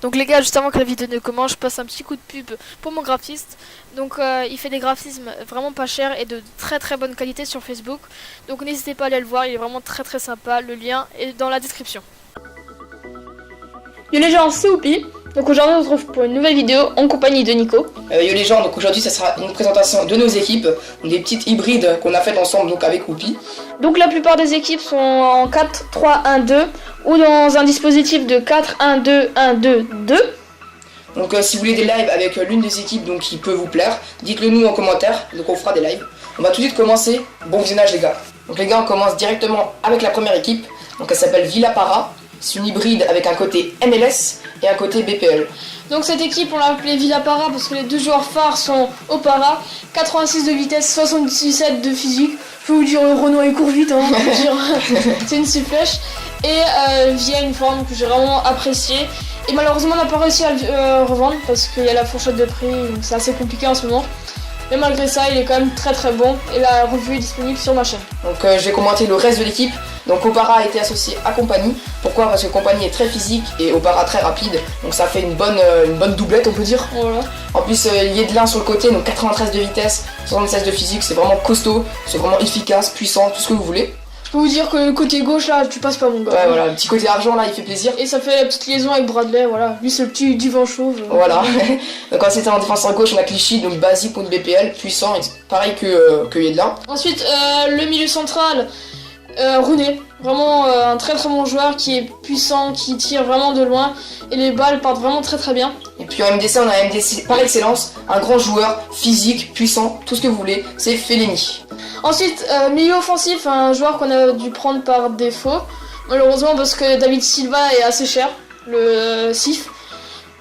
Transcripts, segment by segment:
Donc les gars, juste avant que la vidéo ne commence, je passe un petit coup de pub pour mon graphiste. Donc il fait des graphismes vraiment pas chers et de très très bonne qualité sur Facebook. Donc n'hésitez pas à aller le voir, il est vraiment très très sympa. Le lien est dans la description. Yo les gens, c'est Oupi. Donc aujourd'hui on se retrouve pour une nouvelle vidéo en compagnie de Nico. Yo les gens, donc aujourd'hui ça sera une présentation de nos équipes, des petites hybrides qu'on a faites ensemble donc avec Oupi. Donc la plupart des équipes sont en 4-3-1-2 ou dans un dispositif de 4-1-2-1-2-2. Donc si vous voulez des lives avec l'une des équipes donc qui peut vous plaire, dites-le nous en commentaire, donc on fera des lives. On va tout de suite commencer, bon visionnage les gars. Donc les gars, on commence directement avec la première équipe, donc elle s'appelle Villa Para. C'est une hybride avec un côté MLS et un côté BPL. Donc cette équipe on l'a appelée Villa Para parce que les deux joueurs phares sont au para, 86 de vitesse, 77 de physique. Je peux vous dire, Renault il court vite, hein, c'est une flèche. Et via une forme que j'ai vraiment appréciée. Et malheureusement on n'a pas réussi à le revendre parce qu'il y a la fourchette de prix, donc c'est assez compliqué en ce moment. Mais malgré ça, il est quand même très très bon et la revue est disponible sur ma chaîne. Donc je vais commenter le reste de l'équipe. Donc Opara a été associé à Compagnie. Pourquoi? Parce que Compagnie est très physique et Opara très rapide. Donc ça fait une bonne doublette on peut dire. Voilà. En plus il y a de l'un sur le côté, donc 93 de vitesse, 76 de physique, c'est vraiment costaud, c'est vraiment efficace, puissant, tout ce que vous voulez. Je peux vous dire que le côté gauche là, tu passes pas mon gars. Ouais voilà, le petit côté argent là, il fait plaisir. Et ça fait la petite liaison avec Bradley, voilà. Lui c'est le petit divan chauve. Voilà. Donc quand c'était en défenseur gauche, on a Clichy, donc basique contre BPL, puissant, pareil que Yedlin. Ensuite le milieu central, Rooney. Vraiment un très très bon joueur qui est puissant, qui tire vraiment de loin. Et les balles partent vraiment très très bien. Et puis en MDC, on a un MDC par excellence, un grand joueur, physique, puissant, tout ce que vous voulez, c'est Fellaini. Ensuite, milieu offensif, un joueur qu'on a dû prendre par défaut. Malheureusement parce que David Silva est assez cher, le SIF.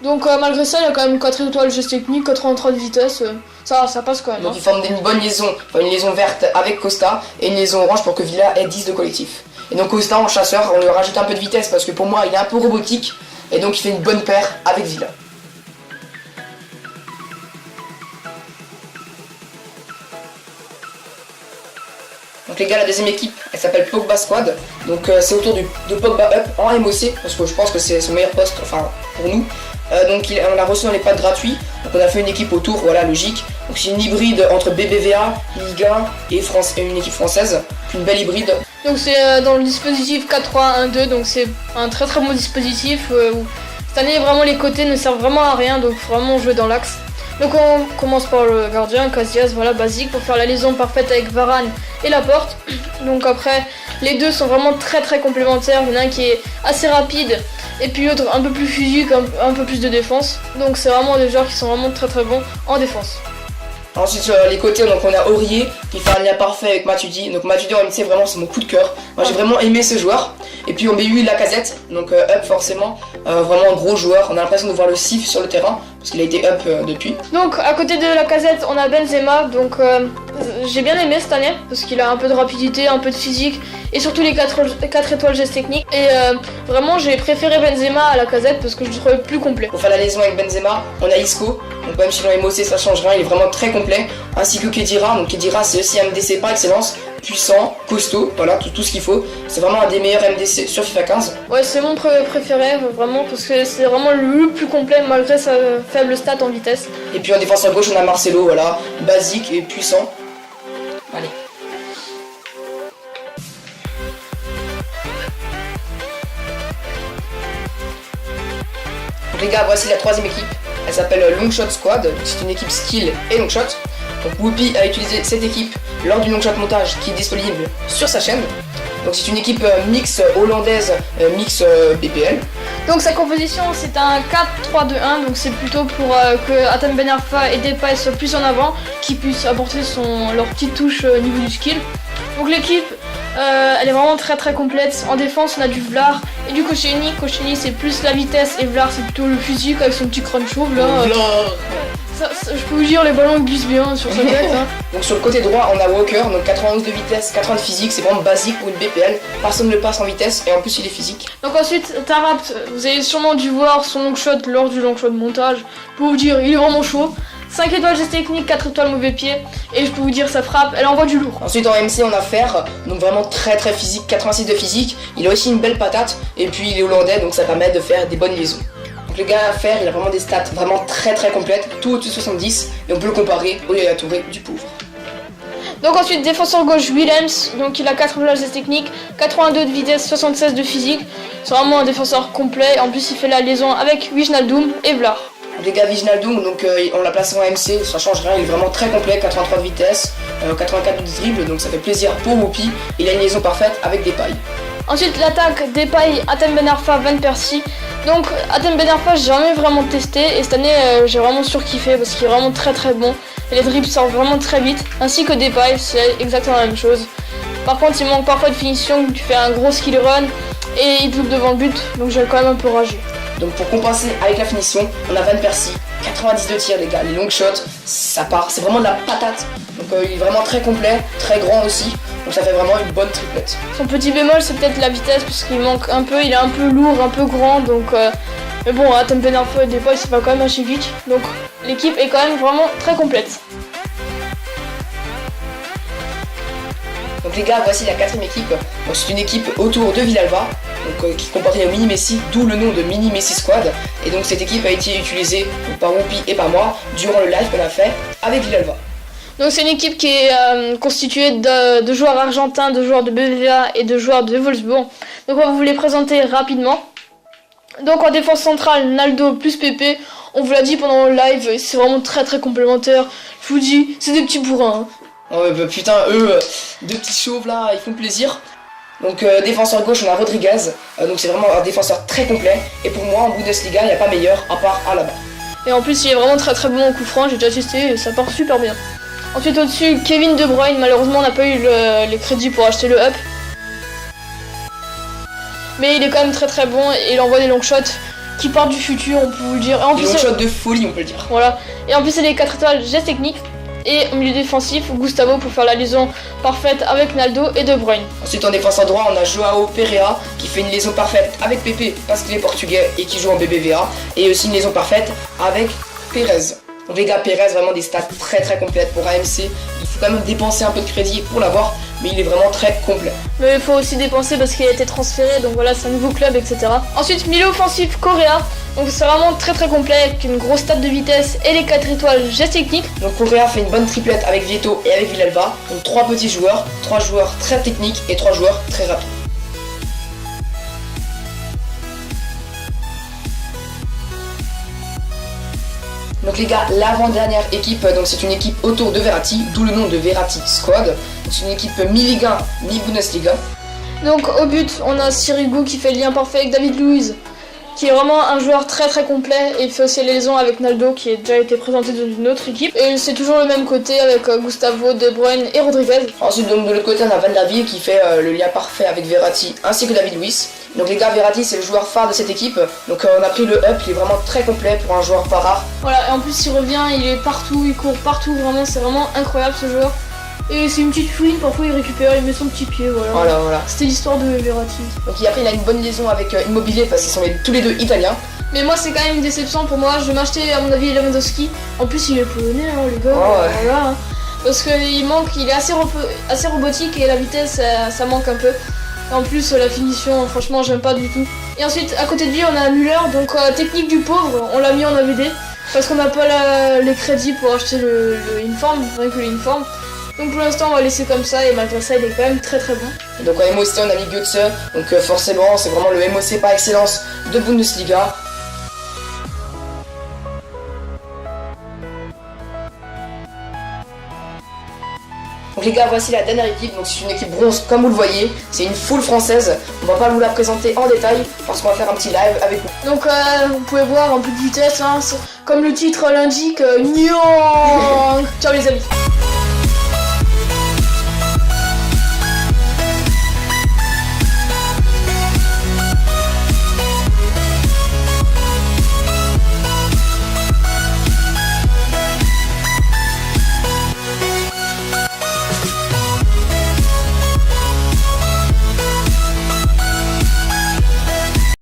Donc malgré ça, il a quand même 4 étoiles geste technique, 83 de vitesse, ça passe quand même. Donc il forme une bonne liaison, enfin une liaison verte avec Costa et une liaison orange pour que Villa ait 10 de collectif. Et donc Costa en chasseur, on lui rajoute un peu de vitesse parce que pour moi il est un peu robotique et donc il fait une bonne paire avec Villa. Donc les gars, la deuxième équipe, elle s'appelle Pogba Squad. Donc c'est autour de Pogba Up en MOC, parce que je pense que c'est son meilleur poste, enfin pour nous. Donc on l'a reçu dans les pads gratuits, donc on a fait une équipe autour, voilà, logique. Donc c'est une hybride entre BBVA, Ligue 1 et une équipe française, puis une belle hybride. Donc c'est dans le dispositif 4-3-1-2, donc c'est un très très bon dispositif. Où cette année vraiment les côtés ne servent vraiment à rien, donc faut vraiment jouer dans l'axe. Donc on commence par le gardien, Casillas, voilà, basique pour faire la liaison parfaite avec Varane et Laporte. Donc après, les deux sont vraiment très très complémentaires. Il y en a un qui est assez rapide et puis l'autre un peu plus physique, un peu plus de défense. Donc c'est vraiment des joueurs qui sont vraiment très très bons en défense. Ensuite sur les côtés, donc on a Aurier qui fait un lien parfait avec Matuidi. Donc Matuidi en MC vraiment c'est mon coup de cœur. Moi j'ai vraiment aimé ce joueur. Et puis en BU Lacazette, donc up forcément, vraiment un gros joueur. On a l'impression de voir le SIF sur le terrain parce qu'il a été up depuis. Donc à côté de Lacazette on a Benzema, donc j'ai bien aimé cette année parce qu'il a un peu de rapidité, un peu de physique et surtout les 4 étoiles geste technique. Et vraiment j'ai préféré Benzema à Lacazette parce que je le trouvais plus complet. Pour faire la liaison avec Benzema, on a Isco. Donc même si dans les MOC ça change rien, il est vraiment très complet. Ainsi que Khedira, donc Khedira c'est aussi un MDC par excellence, puissant, costaud, voilà tout ce qu'il faut. C'est vraiment un des meilleurs MDC sur FIFA 15. Ouais, c'est mon préféré vraiment parce que c'est vraiment le plus complet malgré sa faible stat en vitesse. Et puis en défenseur gauche on a Marcelo, voilà, basique et puissant. Allez. Donc les gars, voici la troisième équipe. Elle s'appelle Longshot Squad, c'est une équipe skill et longshot. Donc Whoopi a utilisé cette équipe lors du longshot montage qui est disponible sur sa chaîne. Donc c'est une équipe mix hollandaise, mix BPL. Donc sa composition c'est un 4-3-2-1, donc c'est plutôt pour que Hatem Ben Arfa et Depay soient plus en avant, qu'ils puissent apporter leur petite touche au niveau du skill. Donc l'équipe elle est vraiment très très complète. En défense on a du Vlar et du Koscielny. Koscielny c'est plus la vitesse et Vlar c'est plutôt le physique avec son petit crâne chauve là. Je peux vous dire, les ballons glissent bien sur sa tête. Hein. Donc sur le côté droit on a Walker, donc 91 de vitesse, 80 de physique, c'est vraiment basique pour une BPL. Personne ne le passe en vitesse et en plus il est physique. Donc ensuite Taarabt, vous avez sûrement dû voir son longshot lors du longshot montage. Je peux vous dire, il est vraiment chaud. 5 étoiles geste technique, 4 étoiles mauvais pied. Et je peux vous dire, sa frappe, elle envoie du lourd. Ensuite en MC on a Fer, donc vraiment très très physique, 86 de physique. Il a aussi une belle patate et puis il est hollandais donc ça permet de faire des bonnes liaisons. Donc les gars à faire, il a vraiment des stats vraiment très complètes, tout au-dessus de 70, et on peut le comparer au Yaya Touré du pauvre. Donc ensuite, défenseur gauche Willems, donc il a 80 de technique, 82 de vitesse, 76 de physique. C'est vraiment un défenseur complet, en plus il fait la liaison avec Wijnaldum et Vlaar. Les gars Wijnaldum, donc on l'a placé en MC, ça change rien, il est vraiment très complet, 83 de vitesse, 84 de dribble, donc ça fait plaisir pour Whoopi. Il a une liaison parfaite avec Depay. Ensuite l'attaque Depay, Hatem Ben Arfa, Van Persie. Donc Hatem Ben Arfa j'ai jamais vraiment testé et cette année j'ai vraiment surkiffé parce qu'il est vraiment très bon. Et les dribbles sortent vraiment très vite, ainsi que Depay, c'est exactement la même chose. Par contre il manque parfois de finition, tu fais un gros skill run et il double devant le but, donc j'ai quand même un peu ragé. Donc pour compenser avec la finition, on a Van Persie, 90 de tir les gars, les long shots, ça part, c'est vraiment de la patate. Donc il est vraiment très complet, très grand aussi, donc ça fait vraiment une bonne triplette. Son petit bémol c'est peut-être la vitesse parce qu'il manque un peu, il est un peu lourd, un peu grand, donc mais bon, Hatem Ben Arfa et Depay ça va quand même assez vite, donc l'équipe est quand même vraiment très complète. Donc les gars, voici la 4ème équipe. C'est une équipe autour de Villalba, donc, qui est comparée au Mini Messi, d'où le nom de Mini Messi Squad. Et donc cette équipe a été utilisée par Whoopi et par moi durant le live qu'on a fait avec Villalba. Donc c'est une équipe qui est constituée de joueurs argentins, de joueurs de BBVA et de joueurs de Wolfsburg. Donc on va vous les présenter rapidement. Donc en défense centrale, Naldo plus Pepe. On vous l'a dit pendant le live, c'est vraiment très complémentaire. Je vous dis, c'est des petits bourrins. Oh bah putain, eux, deux petits chauves là, ils font plaisir. Donc défenseur gauche, on a Rodriguez, donc c'est vraiment un défenseur très complet. Et pour moi, en Bundesliga, il n'y a pas meilleur à part Alaba. Et en plus, il est vraiment très bon au coup franc, j'ai déjà testé et ça part super bien. Ensuite au-dessus, Kevin De Bruyne, malheureusement on n'a pas eu les crédits pour acheter le up. Mais il est quand même très bon et il envoie des long shots qui partent du futur, on peut vous le dire. Et en plus, long shots de folie, on peut le dire. Voilà, et en plus il est 4 étoiles geste technique. Et au milieu défensif, Gustavo pour faire la liaison parfaite avec Naldo et De Bruyne. Ensuite en défenseur droit, on a Joao Pereira qui fait une liaison parfaite avec Pepe parce qu'il est portugais et qui joue en BBVA. Et aussi une liaison parfaite avec Pérez. Donc les gars, Pérez, vraiment des stats très complètes pour AMC. Il faut quand même dépenser un peu de crédit pour l'avoir, mais il est vraiment très complet. Mais il faut aussi dépenser parce qu'il a été transféré, donc voilà, c'est un nouveau club, etc. Ensuite, milieu offensif, Correa. Donc c'est vraiment très complet avec une grosse stat de vitesse et les 4 étoiles geste technique. Donc Correa fait une bonne triplette avec Vieto et avec Villalba. Donc 3 petits joueurs, 3 joueurs très techniques et 3 joueurs très rapides. Donc les gars, l'avant-dernière équipe, donc c'est une équipe autour de Verratti, d'où le nom de Verratti Squad. C'est une équipe mi-Ligue 1, mi-Bundesliga. Donc au but, on a Sirigu qui fait le lien parfait avec David Luiz, qui est vraiment un joueur très complet et il fait aussi les liaisons avec Naldo qui a déjà été présenté dans une autre équipe. Et c'est toujours le même côté avec Gustavo, De Bruyne et Rodriguez. Ensuite donc de l'autre côté on a Van der Wiel qui fait le lien parfait avec Verratti ainsi que David Luiz. Donc les gars, Verratti c'est le joueur phare de cette équipe, donc on a pris le up, il est vraiment très complet pour un joueur pas rare. Voilà, et en plus il revient, il est partout, il court partout, vraiment c'est vraiment incroyable ce joueur. Et c'est une petite fouine, parfois il récupère, il met son petit pied, voilà. C'était l'histoire de Verratti. Donc après il a une bonne liaison avec Immobilier parce qu'ils sont tous les deux italiens. Mais moi c'est quand même une déception pour moi, je vais m'acheter à mon avis Lewandowski. En plus il est polonais hein, le gars, voilà. Hein. Parce qu'il manque, il est assez robotique et la vitesse ça manque un peu. Et en plus la finition franchement j'aime pas du tout. Et ensuite à côté de lui on a Müller, donc technique du pauvre, on l'a mis en AVD. Parce qu'on n'a pas les crédits pour acheter le uniforme, rien que l'uniforme. Donc pour l'instant on va laisser comme ça et malgré ça il est quand même très bon. Donc en MOC on a mis Götze, donc forcément c'est vraiment le MOC par excellence de Bundesliga. Donc les gars, voici la dernière équipe, donc c'est une équipe bronze comme vous le voyez, c'est une full française, on va pas vous la présenter en détail parce qu'on va faire un petit live avec vous. Donc vous pouvez voir un peu de vitesse, hein, comme le titre l'indique, Nyong. Ciao les amis.